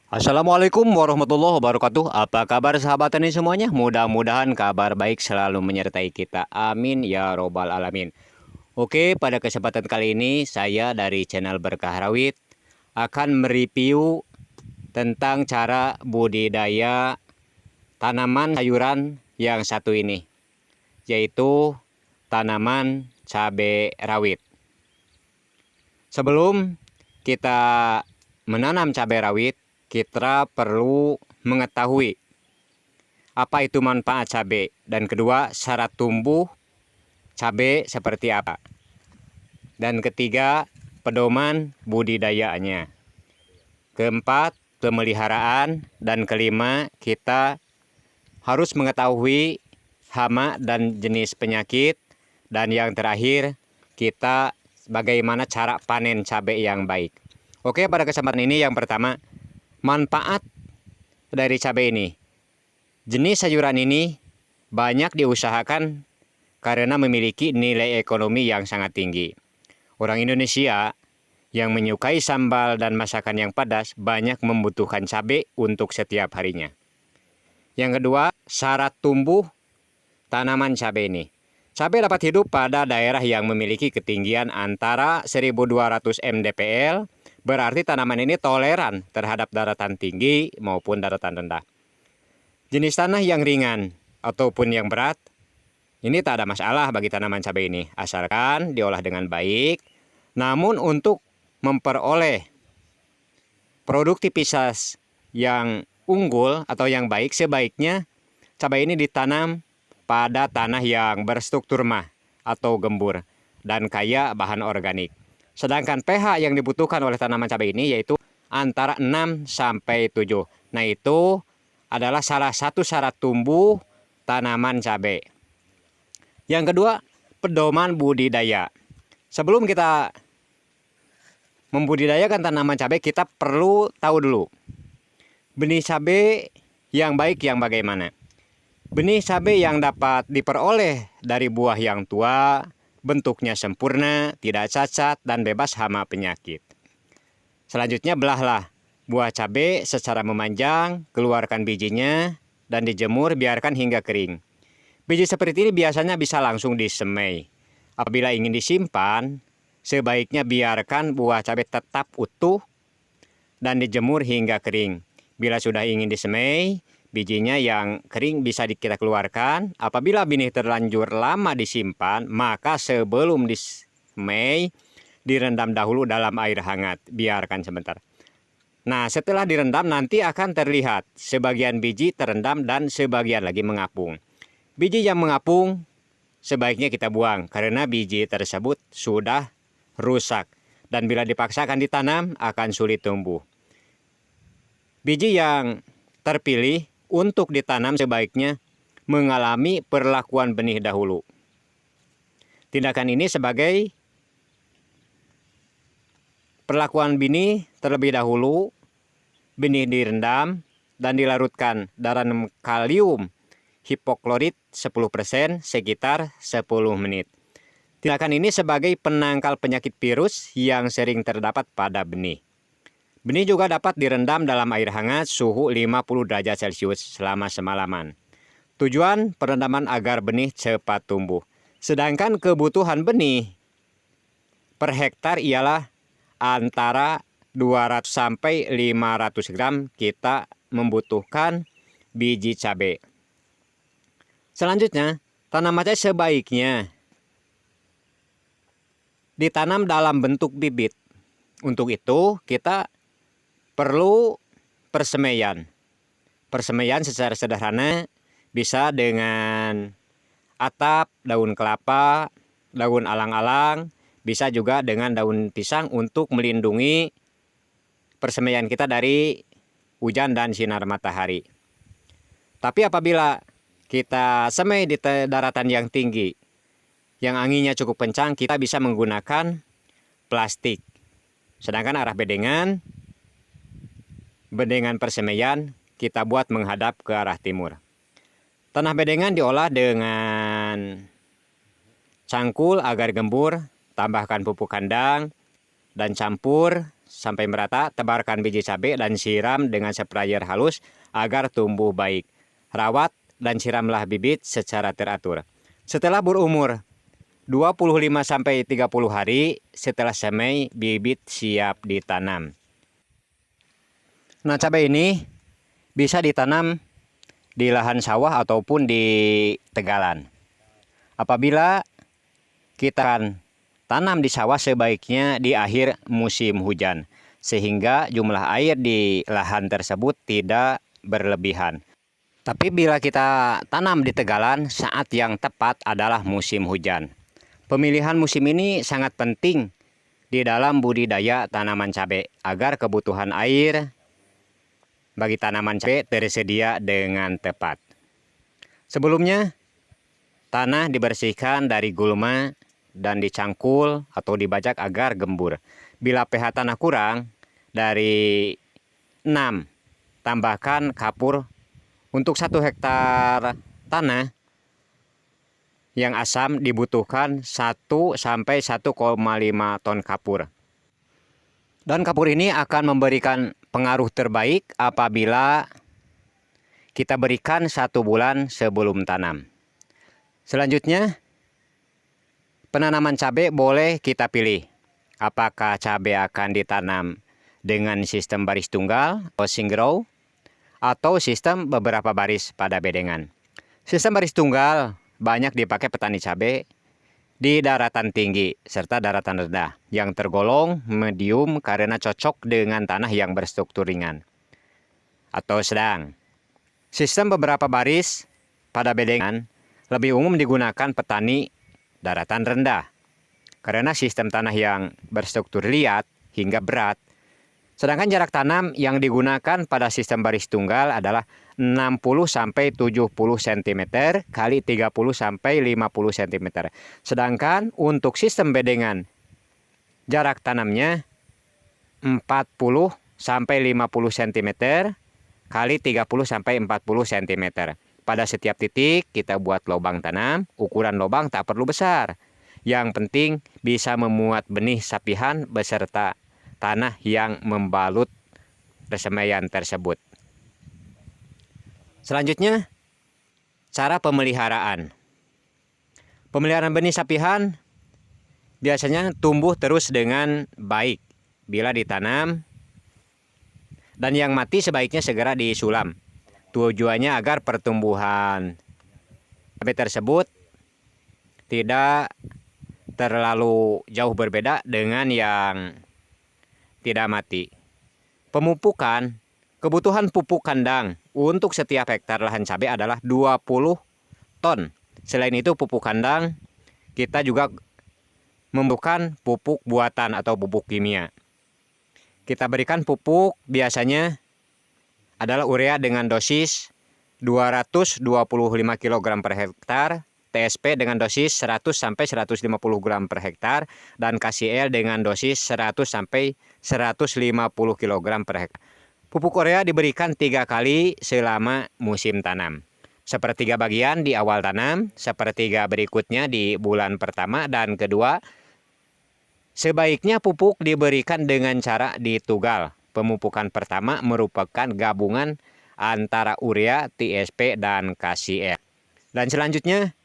Assalamualaikum warahmatullahi wabarakatuh. Apa kabar sahabat tani semuanya? Mudah-mudahan kabar baik selalu menyertai kita. Amin ya robbal alamin. Oke, pada kesempatan kali ini saya dari channel Berkah Rawit akan mereview tentang cara budidaya tanaman sayuran yang satu ini, yaitu tanaman cabai rawit. Sebelum kita menanam cabai rawit, kita perlu mengetahui apa itu manfaat cabai, dan kedua, syarat tumbuh cabai seperti apa, dan ketiga, pedoman budidayanya, keempat, pemeliharaan, dan kelima, kita harus mengetahui hama dan jenis penyakit, dan yang terakhir, kita bagaimana cara panen cabai yang baik. Oke, pada kesempatan ini yang pertama, manfaat dari cabai ini. Jenis sayuran ini banyak diusahakan karena memiliki nilai ekonomi yang sangat tinggi. Orang Indonesia yang menyukai sambal dan masakan yang pedas banyak membutuhkan cabai untuk setiap harinya. Yang kedua, syarat tumbuh tanaman cabai ini. Cabai dapat hidup pada daerah yang memiliki ketinggian antara 1200 mdpl, berarti tanaman ini toleran terhadap daratan tinggi maupun daratan rendah. Jenis tanah yang ringan ataupun yang berat, ini tak ada masalah bagi tanaman cabai ini, asalkan diolah dengan baik. Namun untuk memperoleh produktivitas yang unggul atau yang baik, sebaiknya cabai ini ditanam pada tanah yang berstruktur mah atau gembur dan kaya bahan organik. Sedangkan pH yang dibutuhkan oleh tanaman cabai ini yaitu antara 6 sampai 7. Nah, itu adalah salah satu syarat tumbuh tanaman cabai. Yang kedua, pedoman budidaya. Sebelum kita membudidayakan tanaman cabai, kita perlu tahu dulu benih cabai yang baik yang bagaimana. Benih cabai yang dapat diperoleh dari buah yang tua, bentuknya sempurna, tidak cacat, dan bebas hama penyakit. Selanjutnya, belahlah buah cabai secara memanjang, keluarkan bijinya, dan dijemur biarkan hingga kering. Biji seperti ini biasanya bisa langsung disemai. Apabila ingin disimpan, sebaiknya biarkan buah cabai tetap utuh dan dijemur hingga kering. Bila sudah ingin disemai, bijinya yang kering bisa kita keluarkan. Apabila benih terlanjur lama disimpan, maka sebelum disemai, direndam dahulu dalam air hangat. Biarkan sebentar. Nah, setelah direndam nanti akan terlihat sebagian biji terendam dan sebagian lagi mengapung. Biji yang mengapung sebaiknya kita buang karena biji tersebut sudah rusak. Dan bila dipaksakan ditanam akan sulit tumbuh. Biji yang terpilih untuk ditanam sebaiknya mengalami perlakuan benih dahulu. Tindakan ini sebagai perlakuan benih terlebih dahulu, benih direndam dan dilarutkan dalam kalium hipoklorit 10% sekitar 10 menit. Tindakan ini sebagai penangkal penyakit virus yang sering terdapat pada benih. Benih juga dapat direndam dalam air hangat suhu 50 derajat Celcius selama semalaman. Tujuan perendaman agar benih cepat tumbuh. Sedangkan kebutuhan benih per hektar ialah antara 200 sampai 500 gram kita membutuhkan biji cabai. Selanjutnya, tanaman cabai sebaiknya ditanam dalam bentuk bibit. Untuk itu, kita perlu persemaian. Persemaian secara sederhana bisa dengan atap, daun kelapa, daun alang-alang, bisa juga dengan daun pisang untuk melindungi persemaian kita dari hujan dan sinar matahari. Tapi apabila kita semai di daratan yang tinggi, yang anginnya cukup kencang, kita bisa menggunakan plastik. Sedangkan arah bedengan persemaian kita buat menghadap ke arah timur. Tanah bedengan diolah dengan cangkul agar gembur, tambahkan pupuk kandang, dan campur sampai merata, tebarkan biji cabai dan siram dengan sprayer halus agar tumbuh baik. Rawat dan siramlah bibit secara teratur. Setelah berumur 25-30 hari setelah semai, bibit siap ditanam. Nah, cabai ini bisa ditanam di lahan sawah ataupun di tegalan. Apabila kita akan tanam di sawah, sebaiknya di akhir musim hujan, sehingga jumlah air di lahan tersebut tidak berlebihan. Tapi bila kita tanam di tegalan, saat yang tepat adalah musim hujan. Pemilihan musim ini sangat penting di dalam budidaya tanaman cabai agar kebutuhan air bagi tanaman cabai tersedia dengan tepat. Sebelumnya, tanah dibersihkan dari gulma dan dicangkul atau dibajak agar gembur. Bila pH tanah kurang dari 6, tambahkan kapur. Untuk 1 hektar tanah yang asam dibutuhkan 1-1,5 ton kapur. Dan kapur ini akan memberikan pengaruh terbaik apabila kita berikan 1 bulan sebelum tanam. Selanjutnya, penanaman cabai boleh kita pilih. Apakah cabai akan ditanam dengan sistem baris tunggal atau single row, atau sistem beberapa baris pada bedengan. Sistem baris tunggal banyak dipakai petani cabai di daratan tinggi serta daratan rendah yang tergolong medium karena cocok dengan tanah yang berstruktur ringan atau sedang. Sistem beberapa baris pada bedengan lebih umum digunakan petani daratan rendah karena sistem tanah yang berstruktur liat hingga berat. Sedangkan jarak tanam yang digunakan pada sistem baris tunggal adalah 60-70 cm kali 30-50 cm. Sedangkan untuk sistem bedengan, jarak tanamnya 40-50 cm kali 30-40 cm. Pada setiap titik kita buat lubang tanam, ukuran lubang tak perlu besar. Yang penting bisa memuat benih sapihan beserta tanah yang membalut persemaian tersebut. Selanjutnya, cara pemeliharaan. Pemeliharaan benih sapihan biasanya tumbuh terus dengan baik bila ditanam, dan yang mati sebaiknya segera disulam. Tujuannya agar pertumbuhan cabai tersebut tidak terlalu jauh berbeda dengan yang tidak mati. Pemupukan, kebutuhan pupuk kandang untuk setiap hektar lahan cabai adalah 20 ton. Selain itu pupuk kandang, kita juga membutuhkan pupuk buatan atau pupuk kimia. Kita berikan pupuk biasanya adalah urea dengan dosis 225 kg per hektar, TSP dengan dosis 100-150 gram per hektar, dan KCl dengan dosis 100-150 kg per hektar. Pupuk urea diberikan 3 kali selama musim tanam. Sepertiga bagian di awal tanam, sepertiga berikutnya di bulan pertama dan kedua. Sebaiknya pupuk diberikan dengan cara ditugal. Pemupukan pertama merupakan gabungan antara urea, TSP, dan KCl. Dan selanjutnya,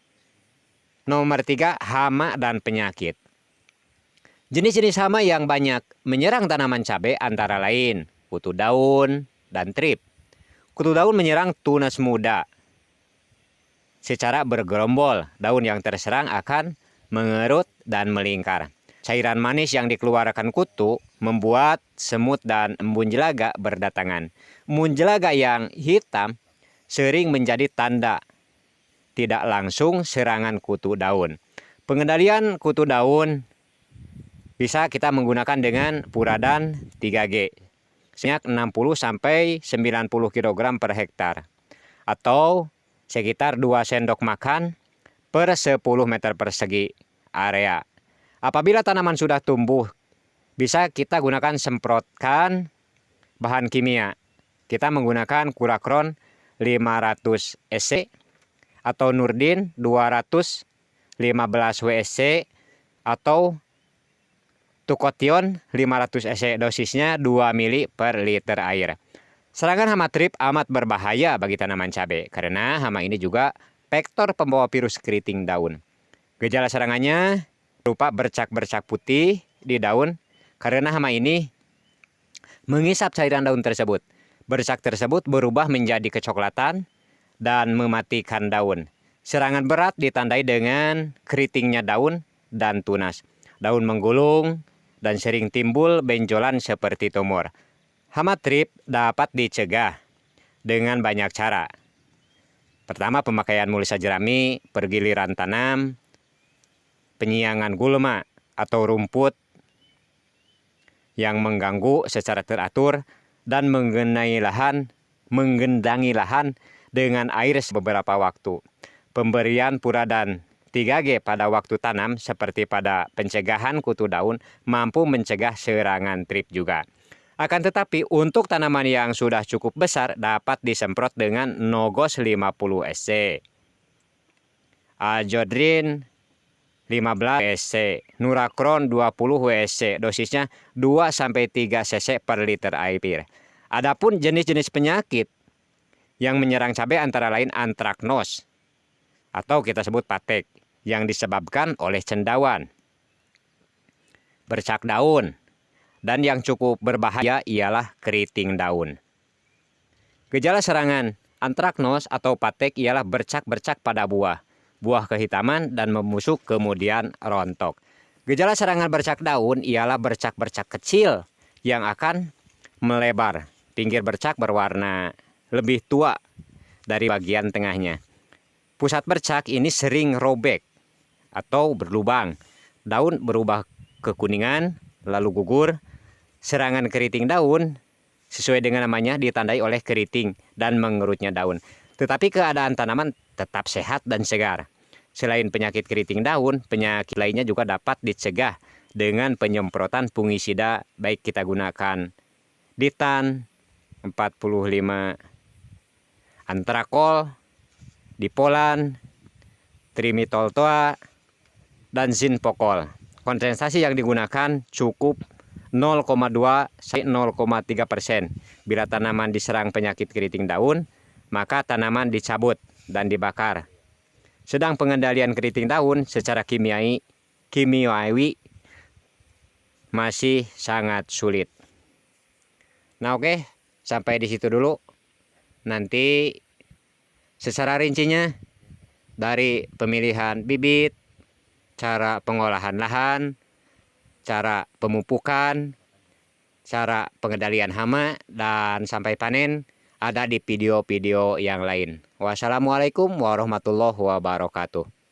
nomor 3, hama dan penyakit. Jenis-jenis hama yang banyak menyerang tanaman cabai antara lain kutu daun dan trip. Kutu daun menyerang tunas muda secara bergerombol. Daun yang terserang akan mengerut dan melingkar. Cairan manis yang dikeluarkan kutu membuat semut dan embun jelaga berdatangan. Embun jelaga yang hitam sering menjadi tanda tidak langsung serangan kutu daun. Pengendalian kutu daun bisa kita menggunakan dengan Puradan 3G sebanyak 60-90 kg per hektar atau sekitar 2 sendok makan per 10 meter persegi area. Apabila tanaman sudah tumbuh, bisa kita gunakan semprotkan bahan kimia. Kita menggunakan Kurakron 500 SC atau Nurdin 215 WSC atau 1 kotion 500 cc, dosisnya 2 mili per liter air. Serangan hama trip amat berbahaya bagi tanaman cabai karena hama ini juga vektor pembawa virus keriting daun. Gejala serangannya berupa bercak-bercak putih di daun karena hama ini mengisap cairan daun tersebut. Bercak tersebut berubah menjadi kecoklatan dan mematikan daun. Serangan berat ditandai dengan keritingnya daun dan tunas. Daun menggulung dan sering timbul benjolan seperti tumor. Hama trip dapat dicegah dengan banyak cara. Pertama, pemakaian mulsa jerami, pergiliran tanam, penyiangan gulma atau rumput yang mengganggu secara teratur, dan menggendangi lahan dengan air beberapa waktu. Pemberian Puradan 3G pada waktu tanam seperti pada pencegahan kutu daun mampu mencegah serangan trip juga. Akan tetapi untuk tanaman yang sudah cukup besar dapat disemprot dengan Nogos 50 SC, Azodrin 15 SC, Nurakron 20 WSC, dosisnya 2-3 cc per liter air. Adapun jenis-jenis penyakit yang menyerang cabai antara lain antraknos atau kita sebut patek yang disebabkan oleh cendawan, bercak daun, dan yang cukup berbahaya ialah keriting daun. Gejala serangan antraknos atau patek ialah bercak-bercak pada buah kehitaman dan membusuk kemudian rontok. Gejala serangan bercak daun ialah bercak-bercak kecil yang akan melebar. Pinggir bercak berwarna lebih tua dari bagian tengahnya. Pusat bercak ini sering robek atau berlubang. Daun berubah kekuningan lalu gugur. Serangan keriting daun sesuai dengan namanya ditandai oleh keriting dan mengerutnya daun. Tetapi keadaan tanaman tetap sehat dan segar. Selain penyakit keriting daun, penyakit lainnya juga dapat dicegah dengan penyemprotan fungisida, baik kita gunakan Ditan 45, Antrakol, Dipolan, Trimitoltoa, dan Zinpokol. Konsentrasi yang digunakan cukup 0,2-0,3%. Bila tanaman diserang penyakit keriting daun, maka tanaman dicabut dan dibakar. Sedang pengendalian keriting daun secara kimiawi masih sangat sulit. Nah, oke, sampai di situ dulu. Nanti secara rincinya dari pemilihan bibit, cara pengolahan lahan, cara pemupukan, cara pengendalian hama, dan sampai panen ada di video-video yang lain. Wassalamualaikum warahmatullahi wabarakatuh.